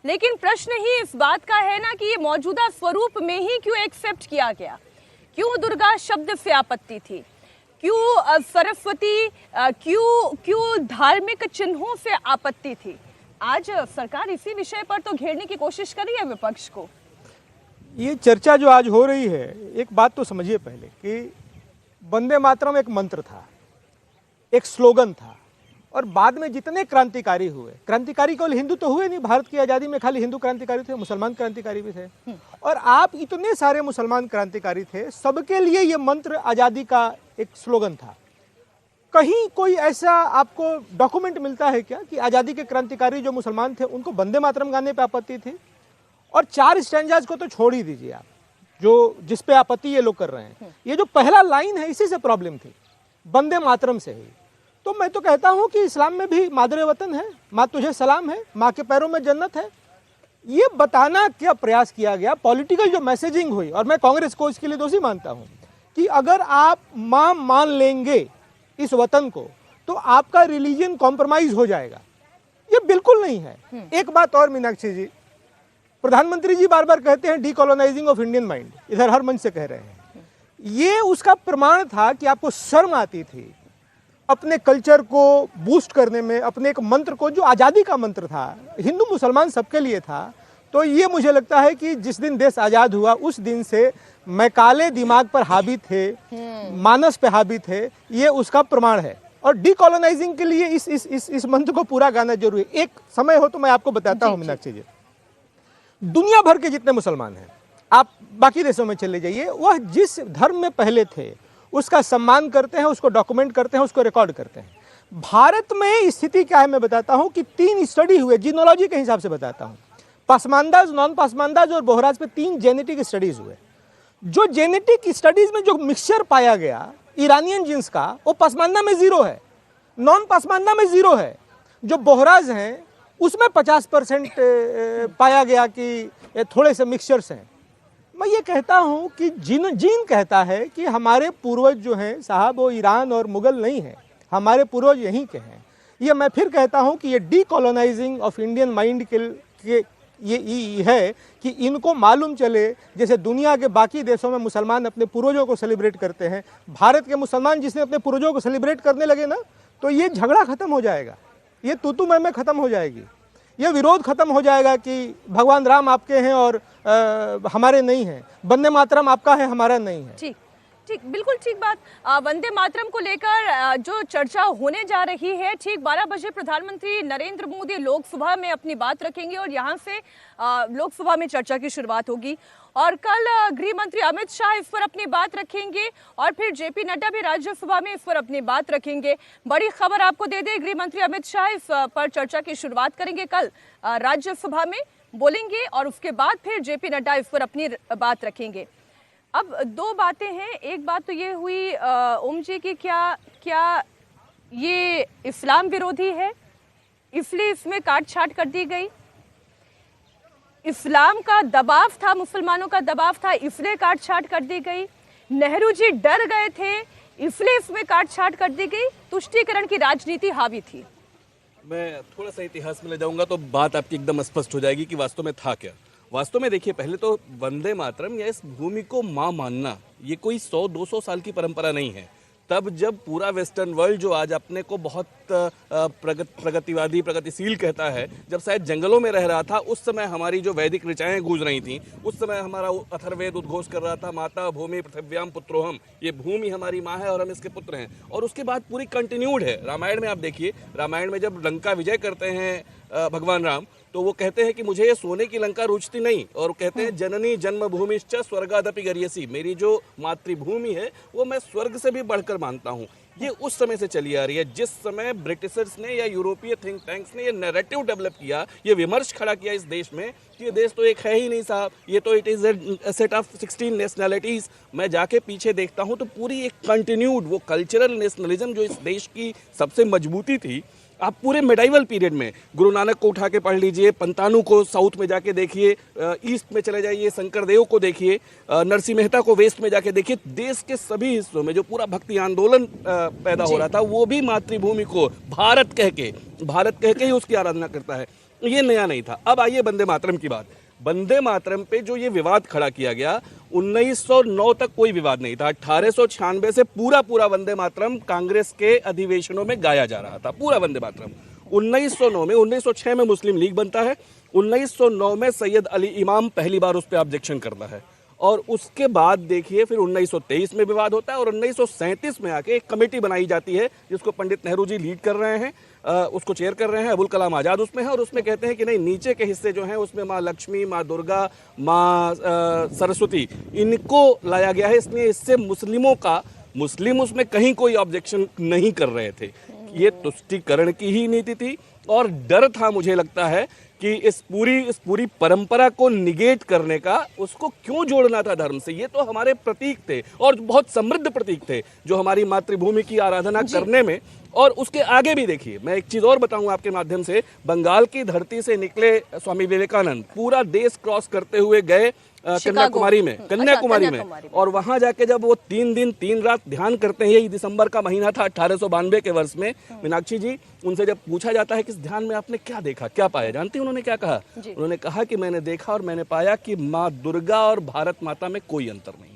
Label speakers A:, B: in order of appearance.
A: लेकिन प्रश्न ही इस बात का है ना कि ये मौजूदा स्वरूप में ही क्यों एक्सेप्ट किया गया, क्यों दुर्गा शब्द से आपत्ति थी, क्यों सरस्वती, क्यों धार्मिक चिन्हों से आपत्ति थी। आज सरकार इसी विषय पर तो घेरने की कोशिश कर रही है विपक्ष को।
B: ये चर्चा जो आज हो रही है, एक बात तो समझिए पहले कि वंदे मातरम एक मंत्र था, एक स्लोगन था, और बाद में जितने क्रांतिकारी हुए, क्रांतिकारी केवल हिंदू तो हुए नहीं, भारत की आज़ादी में खाली हिंदू क्रांतिकारी थे, मुसलमान क्रांतिकारी भी थे, और आप इतने सारे मुसलमान क्रांतिकारी थे, सबके लिए ये मंत्र आज़ादी का एक स्लोगन था। कहीं कोई ऐसा आपको डॉक्यूमेंट मिलता है क्या कि आज़ादी के क्रांतिकारी जो मुसलमान थे उनको वंदे मातरम गाने पर आपत्ति थी? और 4 स्टैंजाज को तो छोड़ ही दीजिए आप, जो जिस पे आपत्ति ये लोग कर रहे हैं, ये जो पहला लाइन है इसी से प्रॉब्लम थी, वंदे मातरम से ही। तो मैं तो कहता हूं कि इस्लाम में भी मादरे वतन है, माँ तुझे सलाम है, माँ के पैरों में जन्नत है, ये बताना क्या प्रयास किया गया, पॉलिटिकल जो मैसेजिंग हुई। और मैं कांग्रेस को इसके लिए दोषी मानता हूं कि अगर आप माँ मान लेंगे इस वतन को तो आपका रिलीजन कॉम्प्रोमाइज हो जाएगा, ये बिल्कुल नहीं है। एक बात और मीनाक्षी जी, प्रधानमंत्री जी बार बार कहते हैं डीकोलोनाइजिंग ऑफ इंडियन माइंड, इधर हर मंच से कह रहे हैं, ये उसका प्रमाण था कि आपको शर्म आती थी अपने कल्चर को बूस्ट करने में, अपने एक मंत्र को जो आज़ादी का मंत्र था, हिंदू मुसलमान सबके लिए था। तो ये मुझे लगता है कि जिस दिन देश आज़ाद हुआ उस दिन से मैकाले दिमाग पर हावी थे, मानस पे हावी थे, ये उसका प्रमाण है। और डीकोलोनाइजिंग के लिए इस मंत्र को पूरा गाना जरूरी है। एक समय हो तो मैं आपको बताता हूँ मीनाक्षी जी, दुनिया भर के जितने मुसलमान हैं, आप बाकी देशों में चले जाइए, वह जिस धर्म में पहले थे उसका सम्मान करते हैं, उसको डॉक्यूमेंट करते हैं, उसको रिकॉर्ड करते हैं। भारत में स्थिति क्या है मैं बताता हूं कि 3 स्टडी हुए, जीनोलॉजी के हिसाब से बताता हूं, पासमानदाज, नॉन पासमानदाज और बोहराज पे 3 जेनेटिक स्टडीज हुए। जो जेनेटिक स्टडीज में जो मिक्सचर पाया गया ईरानियन जीन्स का, वो पासमानदा में 0 है, नॉन पासमानदा में 0 है। जो बोहराज हैं उसमें 50% पाया गया कि थोड़े से मिक्सचर्स हैं। मैं ये कहता हूं कि जीन कहता है कि हमारे पूर्वज जो हैं साहब वो ईरान और मुगल नहीं हैं, हमारे पूर्वज यहीं के हैं। ये मैं फिर कहता हूं कि ये डीकोलोनाइजिंग ऑफ इंडियन माइंड के ये है कि इनको मालूम चले, जैसे दुनिया के बाकी देशों में मुसलमान अपने पूर्वजों को सेलिब्रेट करते हैं, भारत के मुसलमान जिसने अपने पूर्वजों को सेलिब्रेट करने लगे ना, तो ये झगड़ा खत्म हो जाएगा, ये तू मैं खत्म हो जाएगी, ये विरोध खत्म हो जाएगा कि भगवान राम आपके हैं और हमारे नहीं हैं, वंदे मातरम आपका है हमारा नहीं है।
A: ठीक ठीक, बिल्कुल ठीक बात। वंदे मातरम को लेकर जो चर्चा होने जा रही है, ठीक 12 बजे प्रधानमंत्री नरेंद्र मोदी लोकसभा में अपनी बात रखेंगे और यहाँ से लोकसभा में चर्चा की शुरुआत होगी। और कल गृह मंत्री अमित शाह इस पर अपनी बात रखेंगे और फिर जेपी नड्डा भी राज्यसभा में इस पर अपनी बात रखेंगे। बड़ी खबर आपको दे दें, गृह मंत्री अमित शाह इस पर चर्चा की शुरुआत करेंगे, कल राज्यसभा में बोलेंगे और उसके बाद फिर जेपी नड्डा इस पर अपनी बात रखेंगे। अब 2 बातें हैं, एक बात तो ये हुई ओम जी की, क्या ये इस्लाम विरोधी है इसलिए इसमें काट छाट कर दी गई, इस्लाम का दबाव था, मुसलमानों का दबाव था इसलिए काट छाट कर दी गई, नेहरू जी डर गए थे इसलिए इसमें काट छाट कर दी गई, तुष्टीकरण की राजनीति हावी थी।
C: मैं थोड़ा सा इतिहास में ले जाऊंगा तो बात आपकी एकदम स्पष्ट हो जाएगी कि वास्तव में था क्या। वास्तव में देखिए, पहले तो वंदे मातरम या इस भूमि को मां मानना ये कोई 100-200 साल की परंपरा नहीं है। तब जब पूरा वेस्टर्न वर्ल्ड जो आज अपने को बहुत प्रगतिवादी प्रगतिशील कहता है, जब शायद जंगलों में रह रहा था, उस समय हमारी जो वैदिक ऋचाएं गूंज रही थीं, उस समय हमारा अथर्ववेद उद्घोष कर रहा था, माता भूमि पृथिव्याम पुत्रोहम, ये भूमि हमारी माँ है और हम इसके पुत्र हैं। और उसके बाद पूरी कंटिन्यूड है। रामायण में आप देखिए, रामायण में जब लंका विजय करते हैं भगवान राम, तो वो कहते हैं कि मुझे ये सोने की लंका रुचती नहीं, और कहते हैं जननी जन्मभूमिश्च स्वर्गादपि गर्यसी, मेरी जो मातृभूमि है वो मैं स्वर्ग से भी बढ़कर मानता हूँ। ये उस समय से चली आ रही है, जिस समय ब्रिटिशर्स ने या यूरोपीय थिंक टैंक्स ने ये नैरेटिव डेवलप किया, ये विमर्श खड़ा किया इस देश में कि ये देश तो एक है ही नहीं साहब, ये तो it is a set of 16 nationalities. मैं जाके पीछे देखता हूँ तो पूरी एक कंटिन्यूड वो कल्चरल नेशनलिज्म जो इस देश की सबसे मजबूती थी, आप पूरे मेडाइवल पीरियड में गुरु नानक को उठा के पढ़ लीजिए, पंतानु को साउथ में जाके देखिए, ईस्ट में चले जाइए, शंकरदेव को देखिए, नरसिंह मेहता को वेस्ट में जाके देखिए, देश के सभी हिस्सों में जो पूरा भक्ति आंदोलन पैदा हो रहा था वो भी मातृभूमि को भारत कह के ही उसकी आराधना करता है। ये नया नहीं था। अब आइए वंदे मातरम की बात। वंदे मातरम पे जो ये विवाद खड़ा किया गया, 1909 तक कोई विवाद नहीं था। 1896 से पूरा पूरा वंदे मातरम कांग्रेस के अधिवेशनों में गाया जा रहा था, पूरा वंदे मातरम। 1909 में, 1906 में मुस्लिम लीग बनता है, 1909 में सैयद अली इमाम पहली बार उस पर ऑब्जेक्शन करता है, और उसके बाद देखिए फिर 1923 में विवाद होता है, और 1937 में आके एक कमेटी बनाई जाती है जिसको पंडित नेहरू जी लीड कर रहे हैं, उसको चेयर कर रहे हैं, अबुल कलाम आज़ाद उसमें है, और उसमें कहते हैं कि नहीं, नीचे के हिस्से जो हैं उसमें माँ लक्ष्मी, माँ दुर्गा, माँ सरस्वती, इनको लाया गया है, इसलिए इससे मुस्लिम उसमें कहीं कोई ऑब्जेक्शन नहीं कर रहे थे। ये तुष्टीकरण की ही नीति थी, और डर था मुझे लगता है कि इस पूरी परंपरा को निगेट करने का, उसको क्यों जोड़ना था धर्म से। ये तो हमारे प्रतीक थे, और बहुत समृद्ध प्रतीक थे, जो हमारी मातृभूमि की आराधना करने में। और उसके आगे भी देखिए, मैं एक चीज और बताऊं आपके माध्यम से, बंगाल की धरती से निकले स्वामी विवेकानंद पूरा देश क्रॉस करते हुए गए कन्याकुमारी में, और वहां जाके जब वो 3 दिन 3 रात ध्यान करते हैं, यही दिसंबर का महीना था 1892 के वर्ष में, मीनाक्षी जी, उनसे जब पूछा जाता है कि इस ध्यान में आपने क्या देखा, क्या पाया, जानती हैं उन्होंने क्या कहा? उन्होंने कहा कि मैंने देखा और मैंने पाया कि माँ दुर्गा और भारत माता में कोई अंतर नहीं।